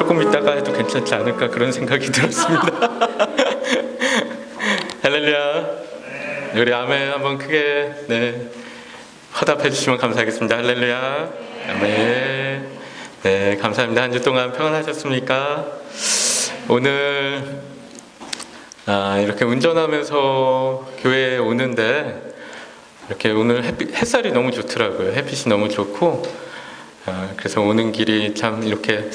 조금 있다가 해도 괜찮지 않을까 그런 생각이 들었습니다. 할렐루야. 우리 아멘 한번 크게 화답해 주시면 감사하겠습니다. 할렐루야. 아멘. 네, 감사합니다. 한 주 동안 평안하셨습니까? 오늘 이렇게 운전하면서 교회에 오는데 이렇게 오늘 햇살이 너무 좋더라고요. 햇빛이 너무 좋고 그래서 오는 길이 참 이렇게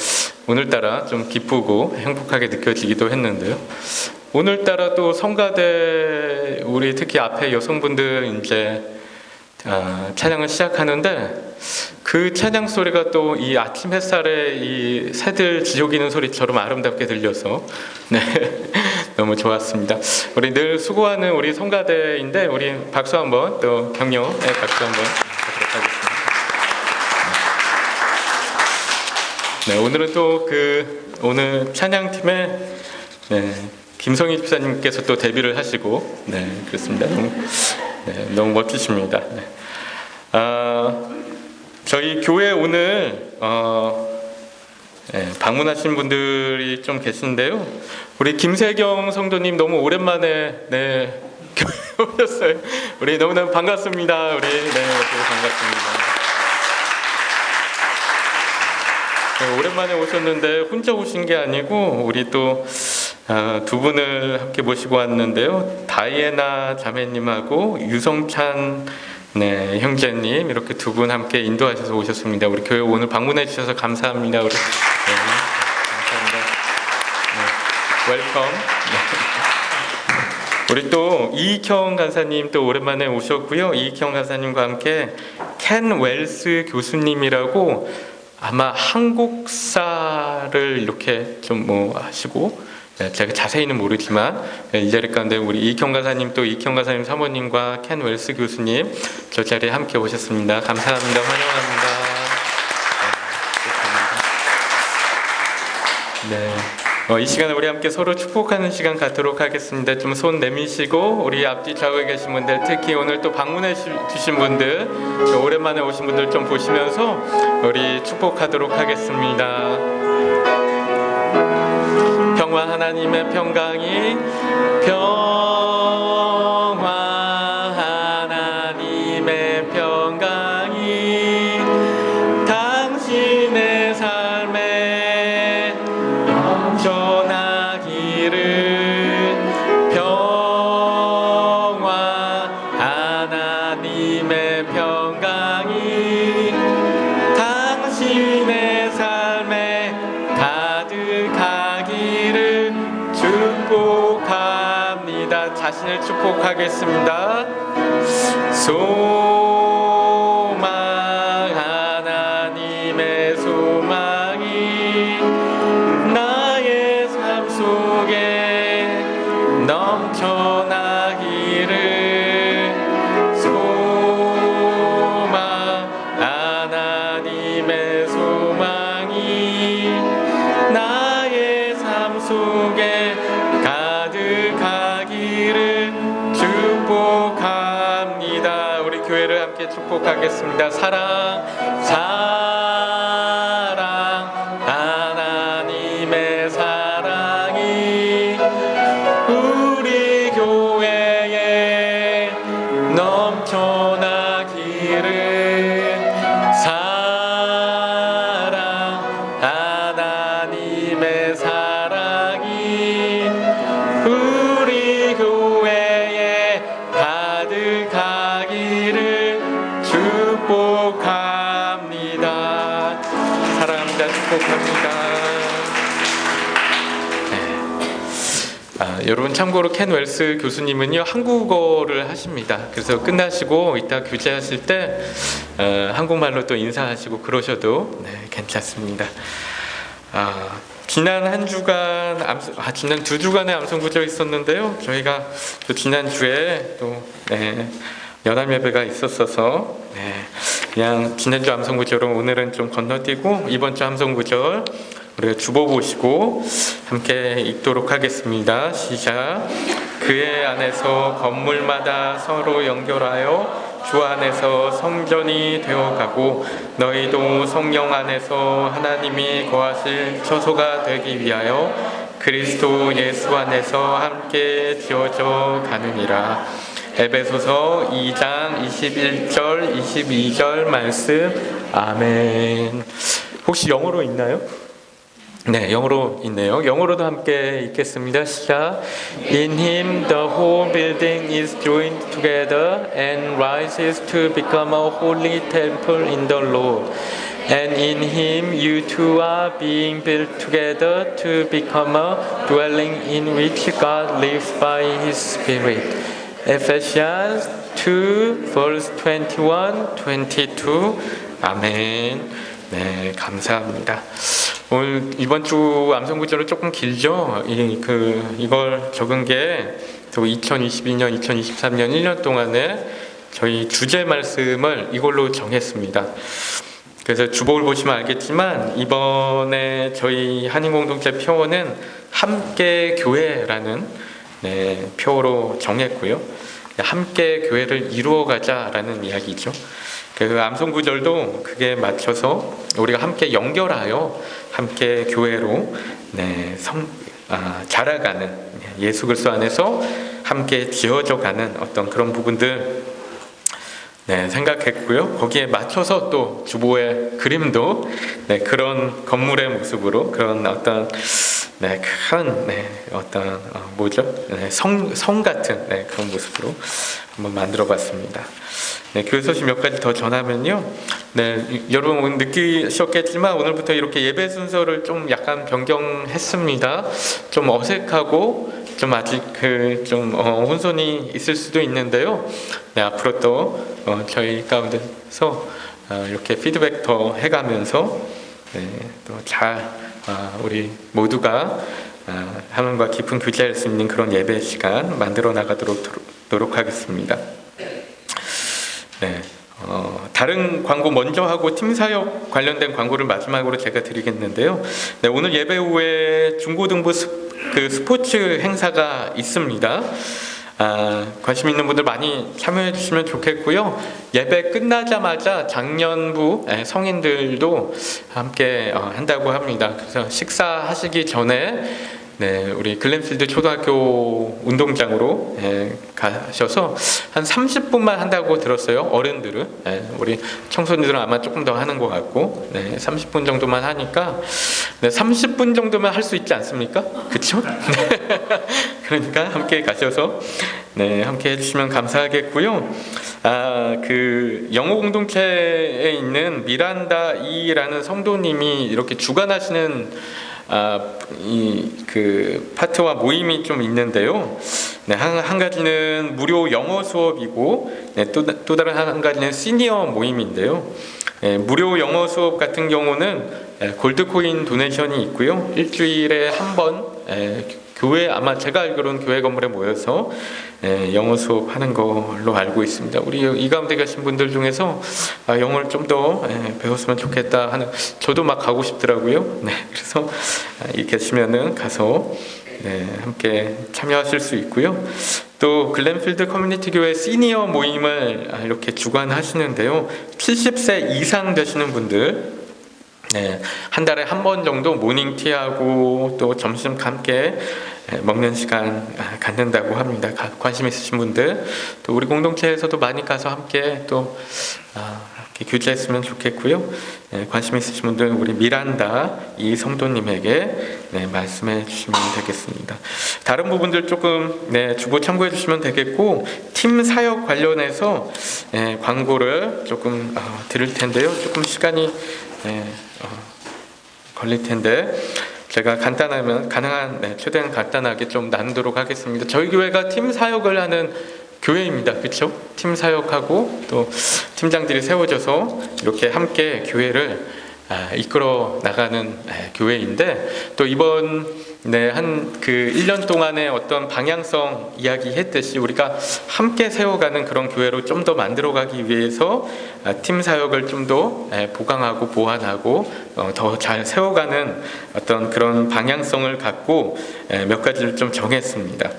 오늘따라 좀 기쁘고 행복하게 느껴지기도 했는데요. 오늘따라 또 성가대 우리 특히 앞에 여성분들 이제 찬양을 시작하는데 그 찬양 소리가 또 이 아침 햇살에 이 새들 지저귀는 소리처럼 아름답게 들려서 너무 좋았습니다. 우리 늘 수고하는 우리 성가대인데 우리 박수 한번 또 격려 박수 한번 하도록 하겠습니다. 오늘은 또 오늘 찬양팀에 김성희 집사님께서 또 데뷔를 하시고 그렇습니다. 너무 멋지십니다. 저희 교회 오늘 방문하신 분들이 좀 계신데요. 우리 김세경 성도님 너무 오랜만에 교회 오셨어요. 우리 너무너무 반갑습니다. 우리 반갑습니다. 오랜만에 오셨는데 혼자 오신 게 아니고 우리 또 두 분을 함께 모시고 왔는데요. 다이애나 자매님하고 유성찬 형제님 이렇게 두 분 함께 인도하셔서 오셨습니다. 우리 교회 오늘 방문해 주셔서 감사합니다. 우리 감사합니다. 웰컴. 우리 또 이익형 간사님 또 오랜만에 오셨고요. 이익형 간사님과 함께 켄 웰스 교수님이라고 아마 한국사를 이렇게 좀 하시고 제가 자세히는 모르지만 이 자리 가운데 우리 이익형 간사님 또 이익형 간사님 사모님과 켄 웰스 교수님 저 자리에 함께 오셨습니다. 감사합니다. 환영합니다. 이 시간에 우리 함께 서로 축복하는 시간 갖도록 하겠습니다. 좀 손 내미시고 우리 앞뒤 좌우에 계신 분들 특히 오늘 또 방문해 주신 분들 오랜만에 오신 분들 좀 보시면서 우리 축복하도록 하겠습니다. 평화 하나님의 평강이 하나님의 평강이 당신의 삶에 넘쳐나기를 평화 하나님의 평강이 당신의 삶에 가득하기를 축복합니다. 자신을 축복하겠습니다. 소망 하나님의 소망이 나의 삶 속에 넘쳐나기를 소망 하나님의 소망이 나의 삶 속에 가득하기를 축복합니다. 우리 교회를 함께 축복하겠습니다. 사랑 하나님의 사랑이 우리 교회에 넘쳐나기를 사랑 하나님의 사랑이 우리 교회에 가득하기를 축복합니다. 사랑합니다. 축복합니다. 여러분 참고로 켄 웰스 교수님은요 한국어를 하십니다. 그래서 끝나시고 이따 교제하실 때 한국말로 또 인사하시고 그러셔도 괜찮습니다. 지난 한 주간 지난 두 주간의 암송구절 있었는데요. 저희가 또 지난 주에 또 연합 예배가 있었어서 그냥 지난주 암송구절은 오늘은 좀 건너뛰고 이번 주 암송구절 우리가 주보 보시고 함께 읽도록 하겠습니다. 시작. 그의 안에서 건물마다 서로 연결하여 주 안에서 성전이 되어가고 너희도 성령 안에서 하나님이 거하실 처소가 되기 위하여 그리스도 예수 안에서 함께 지어져 가느니라. 에베소서 2장 21절 22절 말씀. 아멘. 혹시 영어로 있나요? 네, 영어로 있네요. 영어로도 함께 읽겠습니다. 시작. In him the whole building is joined together and rises to become a holy temple in the Lord. And in him you two are being built together to become a dwelling in which God lives by his Spirit. Ephesians 2 verse 21, 22. 아멘. 네, 감사합니다. 오늘 이번 주 암송 구절은 조금 길죠. 이걸 적은 게 2022년, 2023년 1년 동안에 저희 주제 말씀을 이걸로 정했습니다. 그래서 주복을 보시면 알겠지만 이번에 저희 한인공동체 표어는 함께 교회라는 표어로 정했고요. 함께 교회를 이루어가자라는 이야기죠. 그 암송 구절도 그게 맞춰서 우리가 함께 연결하여 함께 교회로 자라가는, 예수 그리스도 안에서 함께 지어져가는 어떤 그런 부분들 생각했고요. 거기에 맞춰서 또 주보의 그림도 그런 건물의 모습으로 그런 어떤 큰 어떤 성 같은 그런 모습으로 한번 만들어봤습니다. 교회 소식 몇 가지 더 전하면요. 여러분 오늘 느끼셨겠지만 오늘부터 이렇게 예배 순서를 좀 약간 변경했습니다. 좀 어색하고 좀 아직 혼선이 있을 수도 있는데요. 앞으로 또 저희 가운데서 이렇게 피드백 더 해가면서 또 잘 우리 모두가 하나님과 깊은 교제할 수 있는 그런 예배 시간 만들어 나가도록 하겠습니다. 다른 광고 먼저 하고 팀 사역 관련된 광고를 마지막으로 제가 드리겠는데요. 오늘 예배 후에 중고등부 스포츠 행사가 있습니다. 관심 있는 분들 많이 참여해 주시면 좋겠고요. 예배 끝나자마자 장년부 성인들도 함께 한다고 합니다. 그래서 식사하시기 전에 우리 글렌필드 초등학교 운동장으로 가셔서 한 30분만 한다고 들었어요. 어른들은. 우리 청소년들은 아마 조금 더 하는 것 같고 30분 정도만 하니까 30분 정도면 할 수 있지 않습니까? 그쵸? 그러니까 함께 가셔서 함께 해주시면 감사하겠고요. 그 영어 공동체에 있는 미란다 이라는 성도님이 이렇게 주관하시는 그 파트와 모임이 좀 있는데요. 한 가지는 무료 영어 수업이고 또 다른 한 가지는 시니어 모임인데요. 무료 영어 수업 같은 경우는 골드코인 도네이션이 있고요. 일주일에 한 번 교회, 아마 제가 알기로는 교회 건물에 모여서 영어 수업하는 걸로 알고 있습니다. 우리 이 가운데 계신 분들 중에서 영어를 좀 더 배웠으면 좋겠다 하는, 저도 막 가고 싶더라고요. 그래서 계시면은 가서 함께 참여하실 수 있고요. 또 글렌필드 커뮤니티 교회 시니어 모임을 이렇게 주관하시는데요. 70세 이상 되시는 분들 한 달에 한 번 정도 모닝티하고 또 점심 함께 먹는 시간 갖는다고 합니다. 관심 있으신 분들, 또 우리 공동체에서도 많이 가서 함께 또 이렇게 교제했으면 좋겠고요. 관심 있으신 분들 우리 미란다 이 성도님에게 말씀해 주시면 되겠습니다. 다른 부분들 조금 주보 참고해 주시면 되겠고, 팀 사역 관련해서 광고를 조금 드릴 텐데요. 조금 시간이 걸릴 텐데 제가 가능한 최대한 간단하게 좀 나누도록 하겠습니다. 저희 교회가 팀 사역을 하는 교회입니다. 그렇죠? 팀 사역하고 또 팀장들이 세워져서 이렇게 함께 교회를 이끌어 나가는 교회인데, 또 이번 한 그 1년 동안의 어떤 방향성 이야기했듯이 우리가 함께 세워가는 그런 교회로 좀 더 만들어가기 위해서 팀 사역을 좀 더 보강하고 보완하고 더 잘 세워가는 어떤 그런 방향성을 갖고 몇 가지를 좀 정했습니다.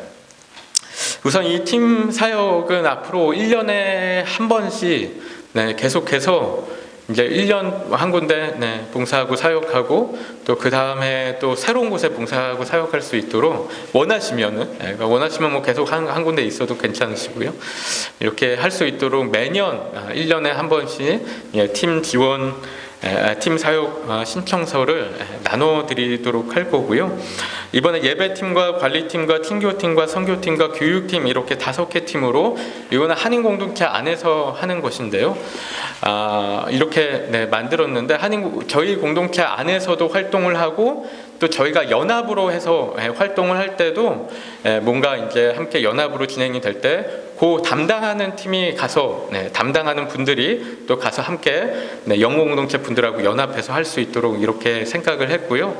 우선 이 팀 사역은 앞으로 1년에 한 번씩 계속해서 이제 1년 한 군데 봉사하고 사역하고 또 그 다음에 또 새로운 곳에 봉사하고 사역할 수 있도록 원하시면은 원하시면 뭐 계속 한 군데 있어도 괜찮으시고요. 이렇게 할 수 있도록 매년 1년에 한 번씩 팀 지원 팀 사역 신청서를 나눠드리도록 할 거고요. 이번에 예배팀과 관리팀과 팀교팀과 선교팀과 교육팀 이렇게 5개 팀으로 이거는 한인공동체 안에서 하는 것인데요. 이렇게 만들었는데 저희 공동체 안에서도 활동을 하고 또 저희가 연합으로 해서 활동을 할 때도 뭔가 이제 함께 연합으로 진행이 될 때 그 담당하는 팀이 가서 담당하는 분들이 또 가서 함께 영어 공동체 분들하고 연합해서 할 수 있도록 이렇게 생각을 했고요.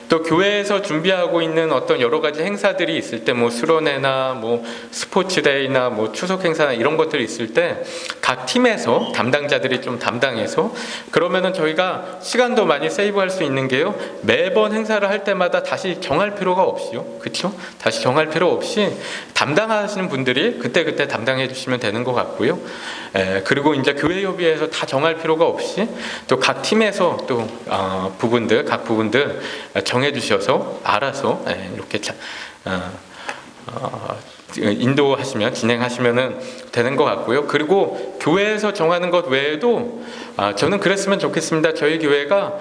또 교회에서 준비하고 있는 어떤 여러 가지 행사들이 있을 때 뭐 수련회나 뭐 스포츠데이나 뭐 추석 행사나 이런 것들이 있을 때 각 팀에서 담당자들이 좀 담당해서 그러면은 저희가 시간도 많이 세이브할 수 있는 게요. 매번 행사를 할 때마다 다시 정할 필요가 없이요. 그렇죠? 다시 정할 필요 없이 담당하시는 분들이 그때 담당해 주시면 되는 것 같고요. 그리고 이제 교회협의회에서 다 정할 필요가 없이 또 각 팀에서 또 각 부분들 정해 주셔서 알아서 이렇게 인도하시면 진행하시면은 되는 것 같고요. 그리고 교회에서 정하는 것 외에도 저는 그랬으면 좋겠습니다. 저희 교회가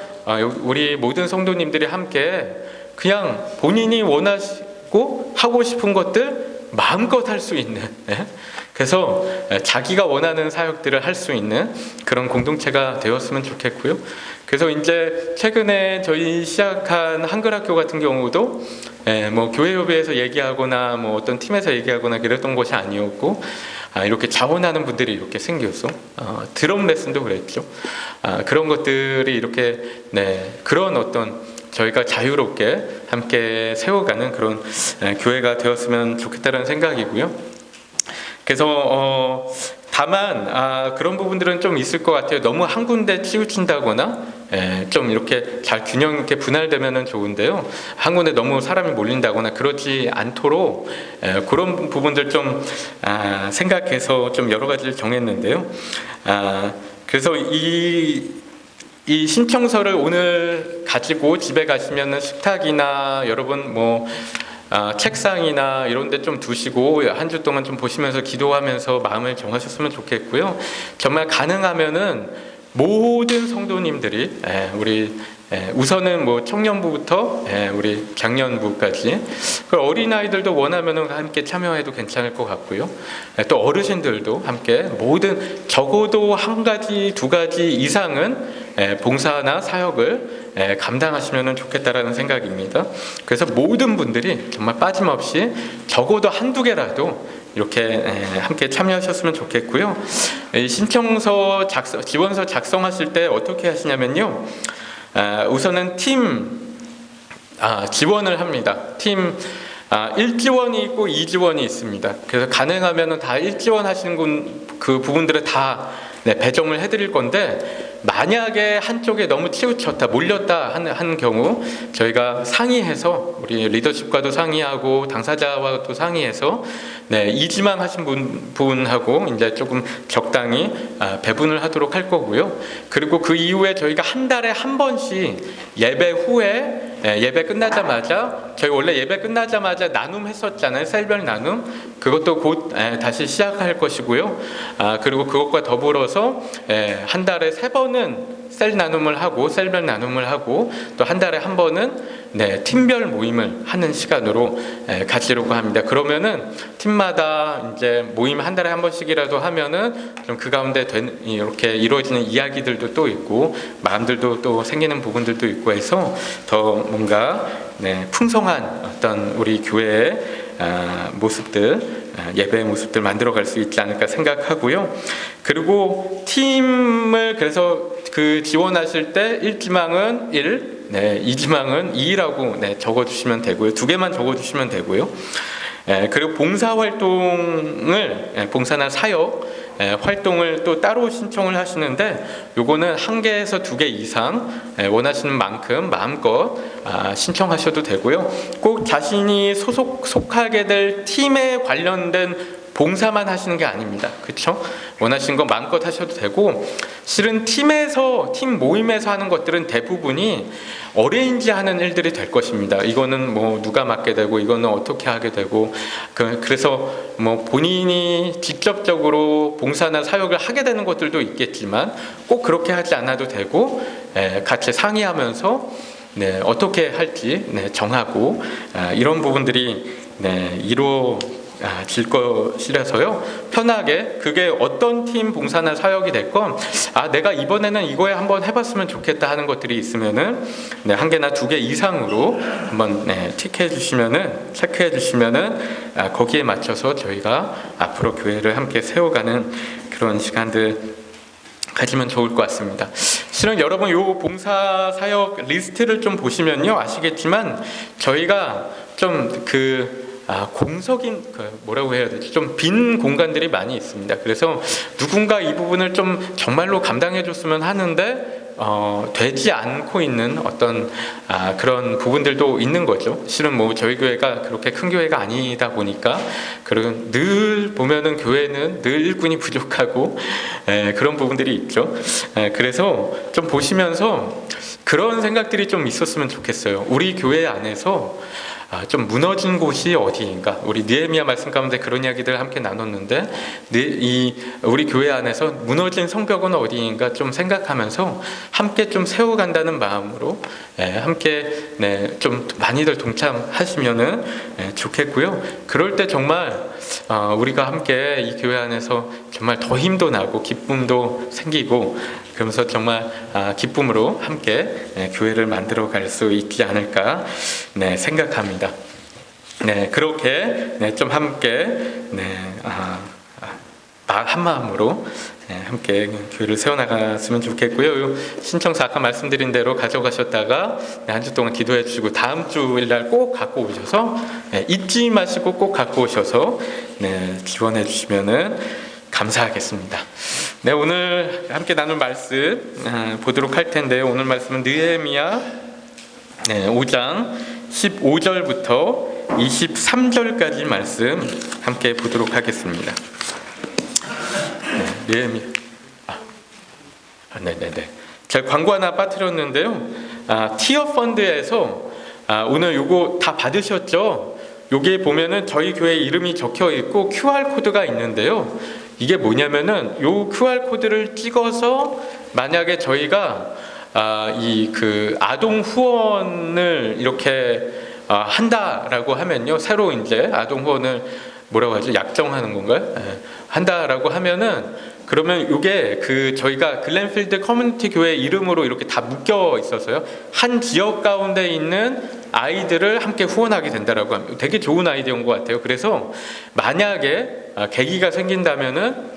우리 모든 성도님들이 함께 그냥 본인이 원하시고 하고 싶은 것들 마음껏 할 수 있는 그래서 자기가 원하는 사역들을 할 수 있는 그런 공동체가 되었으면 좋겠고요. 그래서 이제 최근에 저희 시작한 한글학교 같은 경우도 뭐 교회협의회에서 얘기하거나 뭐 어떤 팀에서 얘기하거나 그랬던 것이 아니었고 이렇게 자원하는 분들이 이렇게 생겨서 드럼 레슨도 그랬죠. 그런 것들이 이렇게 그런 어떤 저희가 자유롭게 함께 세워가는 그런 교회가 되었으면 좋겠다는 생각이고요. 그래서 다만 그런 부분들은 좀 있을 것 같아요. 너무 한 군데 치우친다거나 좀 이렇게 잘 균형 있게 분할되면 좋은데요. 한 군데 너무 사람이 몰린다거나 그러지 않도록 그런 부분들 좀 생각해서 좀 여러 가지를 정했는데요. 그래서 이 신청서를 오늘 가지고 집에 가시면은 식탁이나 여러분 뭐 책상이나 이런 데 좀 두시고 한 주 동안 좀 보시면서 기도하면서 마음을 정하셨으면 좋겠고요. 정말 가능하면은 모든 성도님들이 우리 우선은 뭐 청년부부터 우리 장년부까지 그 어린아이들도 원하면은 함께 참여해도 괜찮을 것 같고요. 또 어르신들도 함께 모든 적어도 한 가지 두 가지 이상은 봉사나 사역을 감당하시면 좋겠다라는 생각입니다. 그래서 모든 분들이 정말 빠짐없이 적어도 한두 개라도 이렇게 함께 참여하셨으면 좋겠고요. 신청서 지원서 작성하실 때 어떻게 하시냐면요. 우선은 팀 지원을 합니다. 팀 1지원이 있고 2지원이 있습니다. 그래서 가능하면 다 1지원 하시는 그 부분들을 다 배정을 해드릴 건데 만약에 한쪽에 너무 치우쳤다 몰렸다 하는 경우 저희가 상의해서 우리 리더십과도 상의하고 당사자와도 상의해서 이지망 하신 분하고 이제 조금 적당히 배분을 하도록 할 거고요. 그리고 그 이후에 저희가 한 달에 한 번씩 예배 후에 예배 끝나자마자 저희 원래 예배 끝나자마자 나눔 했었잖아요. 셀별 나눔 그것도 곧 다시 시작할 것이고요. 그리고 그것과 더불어서 한 달에 3번은 셀 나눔을 하고 셀별 나눔을 하고 또 한 달에 한 번은 팀별 모임을 하는 시간으로 가지려고 합니다. 그러면은 팀마다 이제 모임 한 달에 한 번씩이라도 하면은 좀 그 가운데 이렇게 이루어지는 이야기들도 또 있고 마음들도 또 생기는 부분들도 있고 해서 더 뭔가 풍성한 어떤 우리 교회의 모습들 예배의 모습들 만들어갈 수 있지 않을까 생각하고요. 그리고 팀을 그래서 그 지원하실 때 1지망은 1, 2지망은 2라고 적어주시면 되고요. 2개만 적어주시면 되고요. 그리고 봉사활동을 봉사나 사역 활동을 또 따로 신청을 하시는데 요거는 1개에서 2개 이상 원하시는 만큼 마음껏 신청하셔도 되고요. 꼭 자신이 속하게 될 팀에 관련된 봉사만 하시는 게 아닙니다. 그렇죠? 원하시는 거 마음껏 하셔도 되고, 실은 팀 모임에서 하는 것들은 대부분이 어레인지 하는 일들이 될 것입니다. 이거는 뭐 누가 맡게 되고 이거는 어떻게 하게 되고, 그래서 뭐 본인이 직접적으로 봉사나 사역을 하게 되는 것들도 있겠지만 꼭 그렇게 하지 않아도 되고, 같이 상의하면서 어떻게 할지 정하고, 이런 부분들이 이루어질 것이라서요, 편하게 그게 어떤 팀 봉사나 사역이 됐건 내가 이번에는 이거에 한번 해봤으면 좋겠다 하는 것들이 있으면은 1개나 2개 이상으로 한번 체크해 주시면은 거기에 맞춰서 저희가 앞으로 교회를 함께 세워가는 그런 시간들 가지면 좋을 것 같습니다. 실은 여러분 요 봉사 사역 리스트를 좀 보시면요, 아시겠지만 저희가 좀 공석인 뭐라고 해야 되지? 좀 빈 공간들이 많이 있습니다. 그래서 누군가 이 부분을 좀 정말로 감당해 줬으면 하는데 되지 않고 있는 어떤 그런 부분들도 있는 거죠. 실은 뭐 저희 교회가 그렇게 큰 교회가 아니다 보니까 늘 보면은 교회는 늘 일꾼이 부족하고 그런 부분들이 있죠. 그래서 좀 보시면서 그런 생각들이 좀 있었으면 좋겠어요. 우리 교회 안에서 좀 무너진 곳이 어디인가? 우리 느헤미야 말씀 가운데 그런 이야기들 함께 나눴는데, 우리 교회 안에서 무너진 성벽은 어디인가 좀 생각하면서 함께 좀 세워간다는 마음으로 함께 좀 많이들 동참하시면은 좋겠고요. 그럴 때 정말 우리가 함께 이 교회 안에서 정말 더 힘도 나고 기쁨도 생기고, 그러면서 정말 기쁨으로 함께 교회를 만들어 갈 수 있지 않을까 생각합니다. 그렇게 좀 함께 한 마음으로 함께 교회를 세워나갔으면 좋겠고요. 신청서 아까 말씀드린 대로 가져가셨다가 한 주 동안 기도해 주시고 다음 주일날 꼭 갖고 오셔서 잊지 마시고 꼭 갖고 오셔서 지원해 주시면은 감사하겠습니다. 오늘 함께 나눌 말씀 보도록 할 텐데요. 오늘 말씀은 느헤미야 5장 15절부터 23절까지 말씀 함께 보도록 하겠습니다. 느헤미야. 제가 광고 하나 빠뜨렸는데요. 티어 펀드에서 오늘 요거 다 받으셨죠? 여기에 보면은 저희 교회 이름이 적혀 있고 QR 코드가 있는데요. 이게 뭐냐면은 요 QR 코드를 찍어서 만약에 저희가 아동 후원을 이렇게 한다라고 하면요, 새로 이제 아동 후원을 뭐라고 하죠? 약정하는 건가요? 한다라고 하면은, 그러면 이게 저희가 글렌필드 커뮤니티 교회 이름으로 이렇게 다 묶여 있어서요, 한 지역 가운데 있는 아이들을 함께 후원하게 된다라고 합니다. 되게 좋은 아이디어인 것 같아요. 그래서 만약에 계기가 생긴다면은,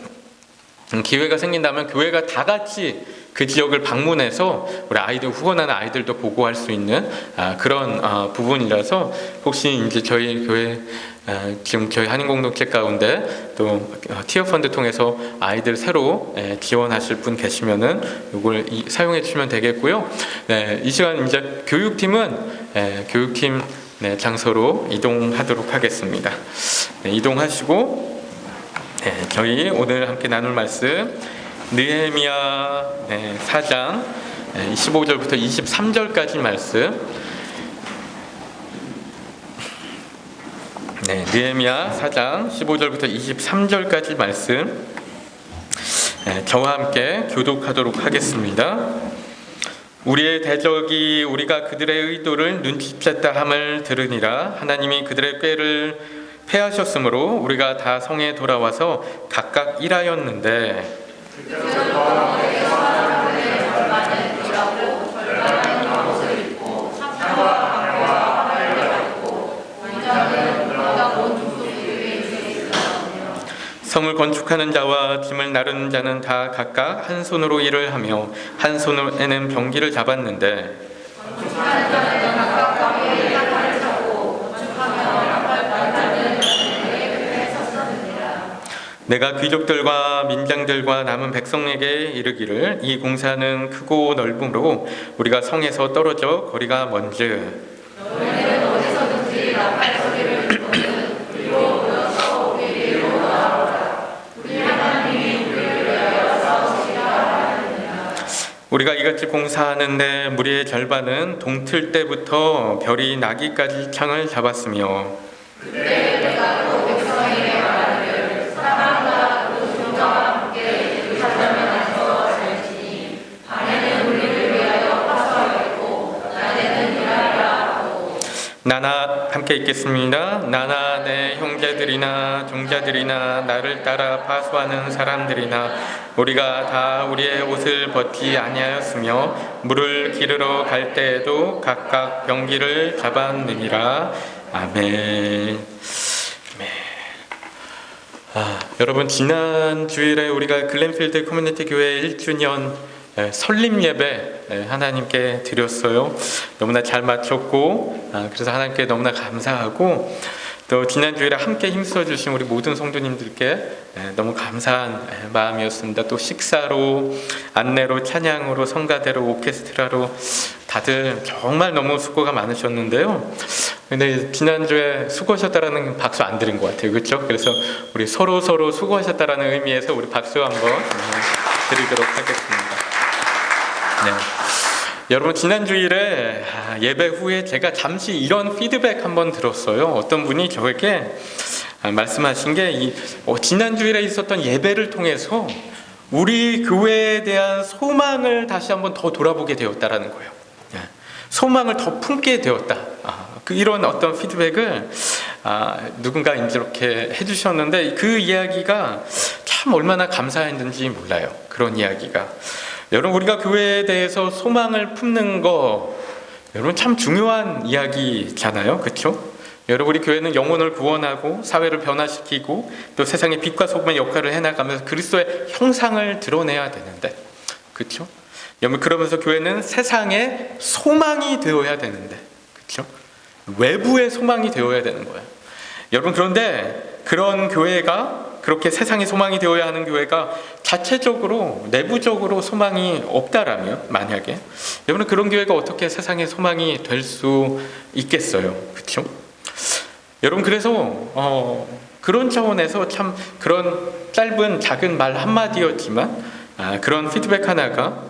기회가 생긴다면 교회가 다 같이 그 지역을 방문해서 우리 아이들 후원하는 아이들도 보고할 수 있는 그런 부분이라서, 혹시 이제 저희 교회 지금 저희 한인 공동체 가운데 또 티어 펀드 통해서 아이들 새로 지원하실 분 계시면은 이걸 사용해 주시면 되겠고요. 이 시간 이제 교육팀은 교육팀 장소로 이동하도록 하겠습니다. 이동하시고 저희 오늘 함께 나눌 말씀 느헤미야 4장 25절부터 23절까지 말씀, 느헤미야 4장 15절부터 23절까지 말씀 저와 함께 교독하도록 하겠습니다. 우리의 대적이 우리가 그들의 의도를 눈치챘다 함을 들으니라. 하나님이 그들의 꾀를 패하셨으므로 우리가 다 성에 돌아와서 각각 일하였는데, 성을 건축하는 자와 짐을 나르는 자는 다 각각 한 손으로 일을 하며 한 손에는 병기를 잡았는데, 내가 귀족들과 민장들과 남은 백성에게 이르기를 이 공사는 크고 넓음으로 우리가 성에서 떨어져 거리가 먼즉 너희는 어디서든지 나팔 소리를 듣고는 우리로 모여서 우리로 나아오라. 우리 하나님이 우리를 위하여 싸우시리라 하느니라. 우리가 이같이 공사하는데 무리의 절반은 동틀 때부터 별이 나기까지 창을 잡았으며 그때 내가 또 백성에게 말하기를 사람과 그 종자와 함께 예루살렘에 가서 살지니 밤에는 우리를 위하여 파수하겠고 낮에는 일하리라 하고. 나나 함께 읽겠습니다. 나나 내 형제들이나 종자들이나 나를 따라 파수하는 사람들이나 우리가 다 우리의 옷을 벗지 아니하였으며 물을 기르러 갈 때에도 각각 병기를 잡았느니라. 아멘. 여러분 지난 주일에 우리가 글렌필드 커뮤니티 교회 1주년 설립 예배 하나님께 드렸어요. 너무나 잘 마쳤고 그래서 하나님께 너무나 감사하고 또 지난 주일에 함께 힘써 주신 우리 모든 성도님들께 너무 감사한 마음이었습니다. 또 식사로 안내로 찬양으로 성가대로 오케스트라로 다들 정말 너무 수고가 많으셨는데요. 근데 지난주에 수고하셨다라는 박수 안 드린 것 같아요. 그렇죠? 그래서 우리 서로 수고하셨다라는 의미에서 우리 박수 한번 드리도록 하겠습니다. 네. 여러분 지난 주일에 예배 후에 제가 잠시 이런 피드백 한번 들었어요. 어떤 분이 저에게 말씀하신 게 지난 주일에 있었던 예배를 통해서 우리 교회에 대한 소망을 다시 한번 더 돌아보게 되었다라는 거예요. 소망을 더 품게 되었다. 이런 어떤 피드백을 누군가 이렇게 해주셨는데 그 이야기가 참 얼마나 감사했는지 몰라요. 그런 이야기가. 여러분 우리가 교회에 대해서 소망을 품는 거 여러분 참 중요한 이야기잖아요. 그렇죠? 여러분 우리 교회는 영혼을 구원하고 사회를 변화시키고 또 세상의 빛과 소금의 역할을 해나가면서 그리스도의 형상을 드러내야 되는데 그렇죠? 여러분 그러면서 교회는 세상의 소망이 되어야 되는데 그렇죠? 외부의 소망이 되어야 되는 거예요. 여러분 그런데 그런 교회가 그렇게 세상의 소망이 되어야 하는 교회가 자체적으로 내부적으로 소망이 없다라면 만약에 여러분 그런 교회가 어떻게 세상의 소망이 될 수 있겠어요. 그렇죠? 여러분 그래서 그런 차원에서 참 그런 짧은 작은 말 한마디였지만 그런 피드백 하나가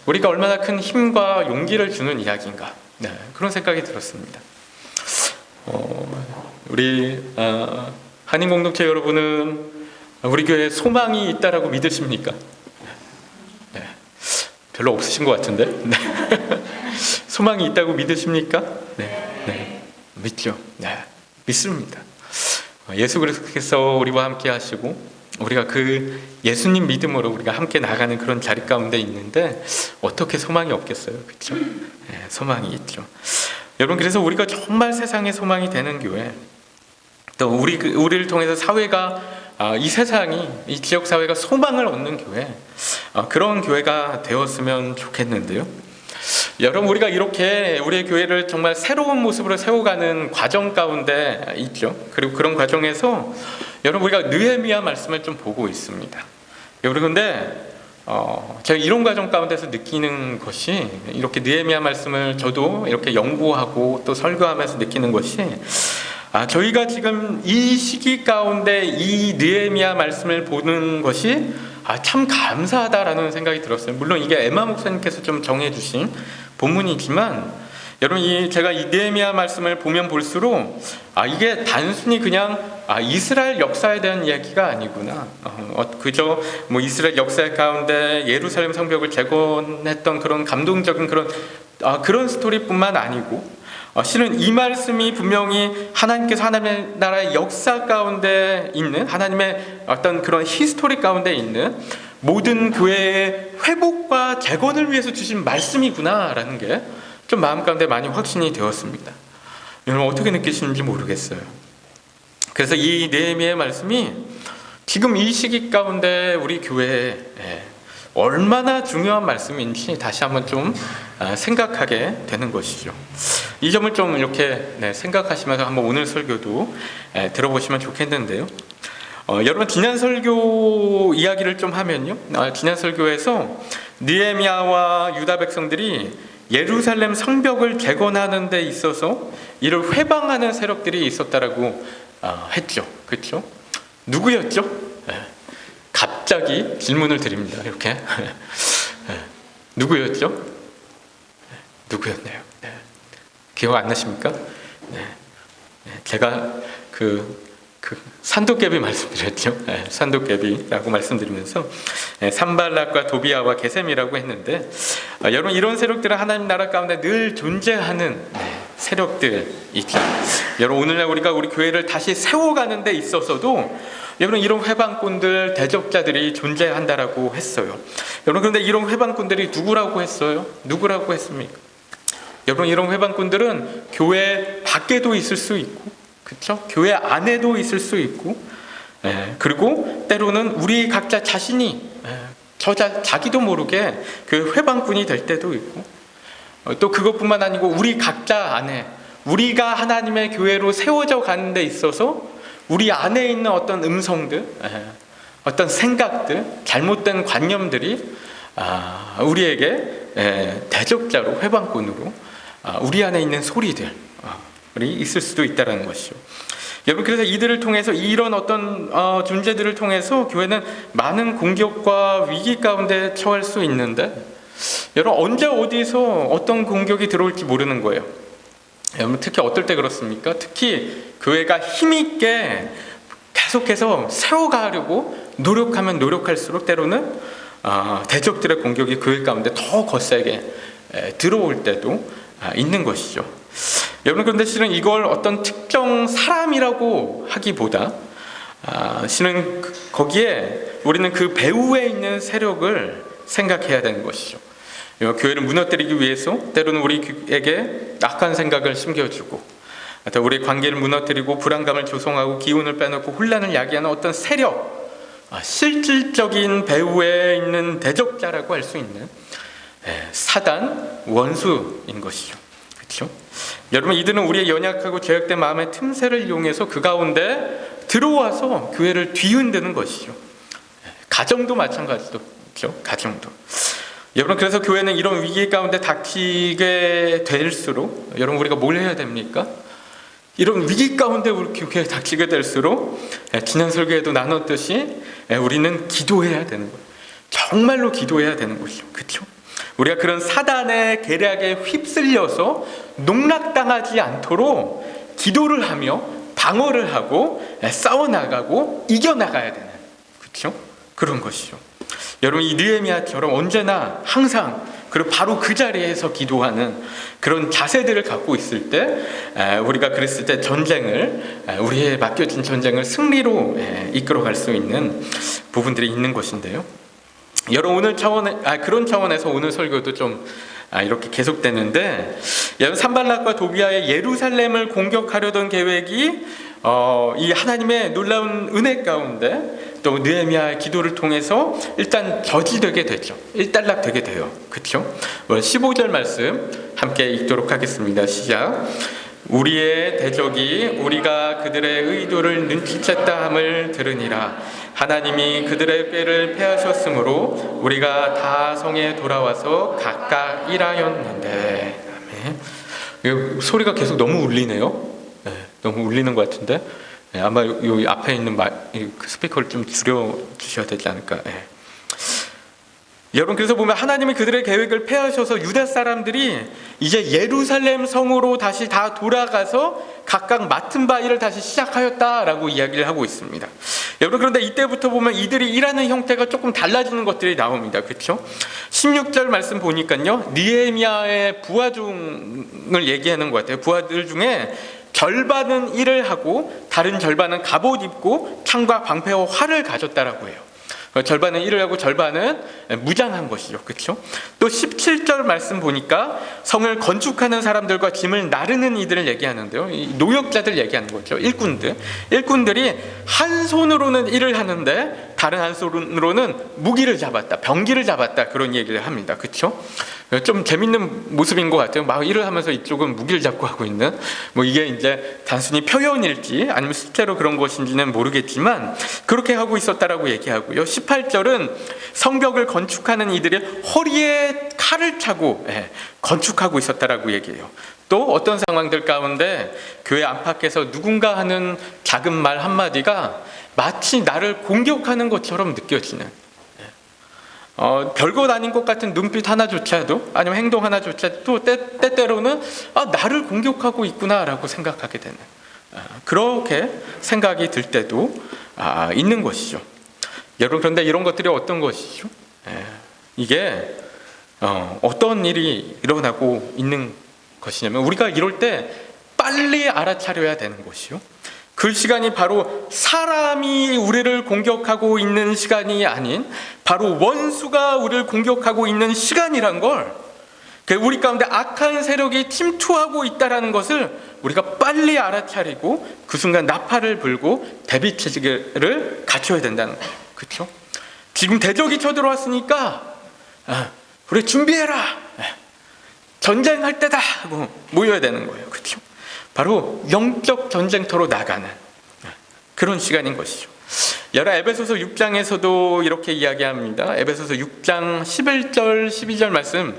우리가 얼마나 큰 힘과 용기를 주는 이야기인가 그런 생각이 들었습니다. 우리 한인 공동체 여러분은 우리 교회에 소망이 있다라고 믿으십니까? 네. 별로 없으신 것 같은데? 네. 소망이 있다고 믿으십니까? 네. 믿죠. 네. 믿습니다. 예수 그리스도께서 우리와 함께 하시고 우리가 그 예수님 믿음으로 우리가 함께 나가는 그런 자리 가운데 있는데 어떻게 소망이 없겠어요? 그렇죠? 네, 소망이 있죠. 여러분 그래서 우리가 정말 세상의 소망이 되는 교회 또 우리를 통해서 사회가 이 세상이 이 지역 사회가 소망을 얻는 교회 그런 교회가 되었으면 좋겠는데요. 여러분 우리가 이렇게 우리의 교회를 정말 새로운 모습으로 세워가는 과정 가운데 있죠. 그리고 그런 과정에서 여러분 우리가 느헤미야 말씀을 좀 보고 있습니다. 여러분 근데 제가 이런 과정 가운데서 느끼는 것이 이렇게 느헤미야 말씀을 저도 이렇게 연구하고 또 설교하면서 느끼는 것이 저희가 지금 이 시기 가운데 이 느헤미야 말씀을 보는 것이 참 감사하다라는 생각이 들었어요. 물론 이게 에마 목사님께서 좀 정해주신 본문이지만 여러분 제가 이 느헤미야 말씀을 보면 볼수록 이게 단순히 그냥 이스라엘 역사에 대한 이야기가 아니구나. 그저 뭐 이스라엘 역사 가운데 예루살렘 성벽을 재건했던 그런 감동적인 그런 스토리뿐만 아니고 실은 이 말씀이 분명히 하나님께서 하나님의 나라의 역사 가운데 있는 하나님의 어떤 그런 히스토리 가운데 있는 모든 교회의 회복과 재건을 위해서 주신 말씀이구나라는 게 좀 마음 가운데 많이 확신이 되었습니다. 여러분 어떻게 느끼시는지 모르겠어요. 그래서 이 느헤미야의 말씀이 지금 이 시기 가운데 우리 교회에 얼마나 중요한 말씀인지 다시 한번 좀 생각하게 되는 것이죠. 이 점을 좀 이렇게 생각하시면서 한번 오늘 설교도 들어보시면 좋겠는데요. 여러분 지난 설교 이야기를 좀 하면요, 지난 설교에서 느헤미야와 유다 백성들이 예루살렘 성벽을 재건하는 데 있어서 이를 회방하는 세력들이 있었다라고 했죠. 그렇죠? 누구였죠? 갑자기 질문을 드립니다. 이렇게 누구였죠? 누구였나요? 기억 안 나십니까? 제가 그 산도깨비 말씀드렸죠. 산도깨비라고 말씀드리면서 산발락과 도비아와 게셈이라고 했는데, 여러분 이런 세력들은 하나님 나라 가운데 늘 존재하는 세력들이죠. 여러분 오늘날 우리 교회를 다시 세워가는 데 있어서도 여러분 이런 회방꾼들, 대적자들이 존재한다라고 했어요. 여러분 그런데 이런 회방꾼들이 누구라고 했어요? 누구라고 했습니까? 여러분 이런 회방꾼들은 교회 밖에도 있을 수 있고, 그렇죠? 교회 안에도 있을 수 있고, 그리고 때로는 우리 각자 자신이 자기도 모르게 그 회방꾼이 될 때도 있고, 또 그것뿐만 아니고 우리 각자 안에 우리가 하나님의 교회로 세워져 가는 데 있어서 우리 안에 있는 어떤 음성들, 어떤 생각들, 잘못된 관념들이 우리에게 대적자로, 회방꾼으로 우리 안에 있는 소리들이 있을 수도 있다는 것이죠. 여러분 그래서 이들을 통해서 이런 어떤 존재들을 통해서 교회는 많은 공격과 위기 가운데 처할 수 있는데, 여러분 언제 어디서 어떤 공격이 들어올지 모르는 거예요. 여러분 특히 어떨 때 그렇습니까? 특히 교회가 힘있게 계속해서 세워가려고 노력하면 노력할수록 때로는 대적들의 공격이 교회 가운데 더 거세게 들어올 때도 있는 것이죠. 여러분 그런데 실은 이걸 어떤 특정 사람이라고 하기보다 실은 거기에 우리는 그 배후에 있는 세력을 생각해야 되는 것이죠. 교회를 무너뜨리기 위해서 때로는 우리에게 악한 생각을 심겨주고, 또 우리의 관계를 무너뜨리고 불안감을 조성하고 기운을 빼놓고 혼란을 야기하는 어떤 세력, 실질적인 배후에 있는 대적자라고 할 수 있는 사단, 원수인 것이죠. 그렇죠? 여러분 이들은 우리의 연약하고 죄악된 마음의 틈새를 이용해서 그 가운데 들어와서 교회를 뒤흔드는 것이죠. 가정도 마찬가지죠. 가정도. 여러분 그래서 교회는 이런 위기 가운데 닥치게 될수록 여러분 우리가 뭘 해야 됩니까? 이런 위기 가운데 우리 교회에 닥치게 될수록 지난 설교에도 나눴듯이 우리는 기도해야 되는 거예요. 정말로 기도해야 되는 것이죠. 그렇죠? 우리가 그런 사단의 계략에 휩쓸려서 농락당하지 않도록 기도를 하며 방어를 하고 싸워나가고 이겨나가야 되는, 그렇죠? 그런 것이죠. 여러분 이 느헤미야처럼 언제나 항상 그리고 바로 그 자리에서 기도하는 그런 자세들을 갖고 있을 때 우리가 그랬을 때 전쟁을, 우리의 맡겨진 전쟁을 승리로 이끌어갈 수 있는 부분들이 있는 것인데요. 여러분 오늘 그런 차원에서 오늘 설교도 좀 이렇게 계속되는데, 여러분 산발락과 도비아의 예루살렘을 공격하려던 계획이 이 하나님의 놀라운 은혜 가운데 또 느헤미야의 기도를 통해서 일단 저지되게 되죠. 일단락되게 돼요. 그렇죠? 15절 말씀 함께 읽도록 하겠습니다. 시작. 우리의 대적이 우리가 그들의 의도를 눈치챘다 함을 들으니라. 하나님이 그들의 꾀를 패하셨으므로 우리가 다 성에 돌아와서 각각 일하였는데. 아멘. 소리가 계속 너무 울리네요. 너무 울리는 것 같은데 아마 요 앞에 있는 그 스피커를 좀 줄여 주셔야 되지 않을까. 여러분 그래서 보면 하나님이 그들의 계획을 폐하셔서 유다 사람들이 이제 예루살렘 성으로 다시 다 돌아가서 각각 맡은 바 일을 다시 시작하였다라고 이야기를 하고 있습니다. 여러분 그런데 이때부터 보면 이들이 일하는 형태가 조금 달라지는 것들이 나옵니다. 그렇죠? 16절 말씀 보니까요, 느헤미야의 부하 중을 얘기하는 것 같아요. 부하들 중에 절반은 일을 하고 다른 절반은 갑옷 입고 창과 방패와 활을 가졌다라고 해요. 절반은 일을 하고 절반은 무장한 것이죠. 그렇죠? 또 17절 말씀 보니까 성을 건축하는 사람들과 짐을 나르는 이들을 얘기하는데요. 노역자들 얘기하는 거죠. 일꾼들이 한 손으로는 일을 하는데 다른 한편으로는 무기를 잡았다, 병기를 잡았다 그런 얘기를 합니다. 그렇죠? 좀 재밌는 모습인 것 같아요. 막 일을 하면서 이쪽은 무기를 잡고 하고 있는, 뭐 이게 이제 단순히 표현일지 아니면 실제로 그런 것인지는 모르겠지만 그렇게 하고 있었다라고 얘기하고요. 18절은 성벽을 건축하는 이들이 허리에 칼을 차고 건축하고 있었다라고 얘기해요. 또 어떤 상황들 가운데 교회 안팎에서 누군가 하는 작은 말 한마디가 마치 나를 공격하는 것처럼 느껴지는, 별것 아닌 것 같은 눈빛 하나조차도 아니면 행동 하나조차도 때때로는 나를 공격하고 있구나라고 생각하게 되는, 그렇게 생각이 들 때도 있는 것이죠. 여러분, 그런데 이런 것들이 어떤 것이죠? 이게 어떤 일이 일어나고 있는 것이냐면, 우리가 이럴 때 빨리 알아차려야 되는 것이요, 그 시간이 바로 사람이 우리를 공격하고 있는 시간이 아닌 바로 원수가 우리를 공격하고 있는 시간이란 걸, 우리 가운데 악한 세력이 침투하고 있다는 것을 우리가 빨리 알아차리고 그 순간 나팔을 불고 대비 체계를 갖춰야 된다는 거예요. 그렇죠? 지금 대적이 쳐들어왔으니까 우리 준비해라, 전쟁할 때다 하고 모여야 되는 거예요. 그렇죠? 바로 영적 전쟁터로 나가는 그런 시간인 것이죠. 에베소서 6장에서도 이렇게 이야기합니다. 에베소서 6장 11절 12절 말씀,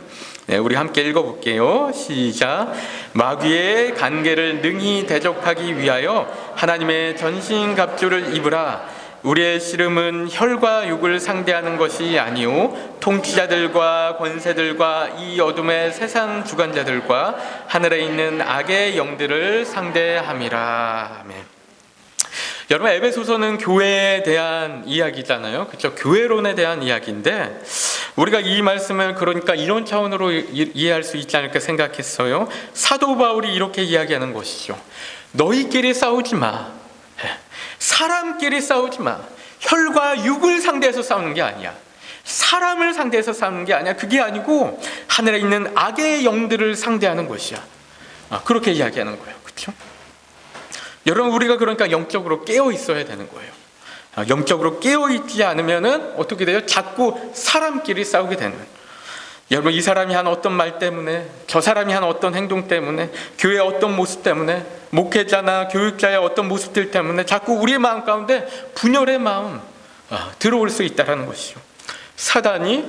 우리 함께 읽어볼게요. 시작. 마귀의 간계를 능히 대적하기 위하여 하나님의 전신갑주를 입으라. 우리의 씨름은 혈과 육을 상대하는 것이 아니요 통치자들과 권세들과 이 어둠의 세상 주관자들과 하늘에 있는 악의 영들을 상대함이라. 아멘. 여러분, 에베소서는 교회에 대한 이야기잖아요. 그렇죠? 교회론에 대한 이야기인데 우리가 이 말씀을 그러니까 이런 차원으로 이해할 수 있지 않을까 생각했어요. 사도 바울이 이렇게 이야기하는 것이죠. 너희끼리 싸우지 마. 사람끼리 싸우지 마. 혈과 육을 상대해서 싸우는 게 아니야. 사람을 상대해서 싸우는 게 아니야. 그게 아니고 하늘에 있는 악의 영들을 상대하는 것이야. 그렇게 이야기하는 거예요. 그렇죠? 여러분, 우리가 그러니까 영적으로 깨어 있어야 되는 거예요. 영적으로 깨어 있지 않으면은 어떻게 돼요? 자꾸 사람끼리 싸우게 되는. 여러분, 이 사람이 한 어떤 말 때문에, 저 사람이 한 어떤 행동 때문에, 교회의 어떤 모습 때문에, 목회자나 교육자의 어떤 모습들 때문에 자꾸 우리의 마음 가운데 분열의 마음 들어올 수 있다는 것이죠. 사단이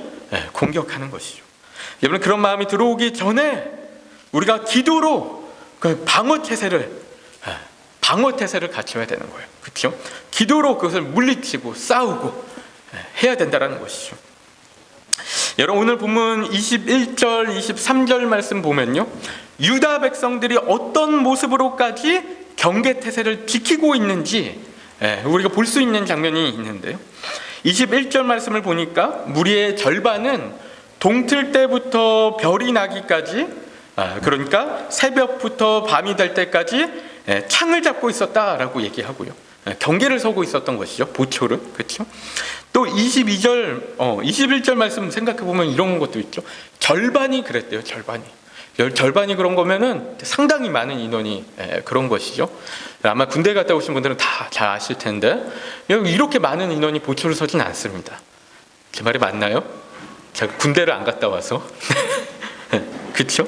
공격하는 것이죠. 여러분, 그런 마음이 들어오기 전에 우리가 기도로 그 방어 태세를 갖춰야 되는 거예요. 그렇죠? 기도로 그것을 물리치고 싸우고 해야 된다는 것이죠. 여러분, 오늘 본문 21절, 23절 말씀 보면요, 유다 백성들이 어떤 모습으로까지 경계태세를 지키고 있는지 우리가 볼 수 있는 장면이 있는데요. 21절 말씀을 보니까 무리의 절반은 동틀 때부터 별이 나기까지, 그러니까 새벽부터 밤이 될 때까지 창을 잡고 있었다라고 얘기하고요. 경계를 서고 있었던 것이죠. 보초를. 그렇죠? 또 21절 말씀 생각해 보면 이런 것도 있죠. 절반이 그랬대요. 절반이 그런 거면은 상당히 많은 인원이 그런 것이죠. 아마 군대 갔다 오신 분들은 다 잘 아실 텐데 이렇게 많은 인원이 보초를 서진 않습니다. 제 말이 맞나요? 제가 군대를 안 갔다 와서. 그렇죠?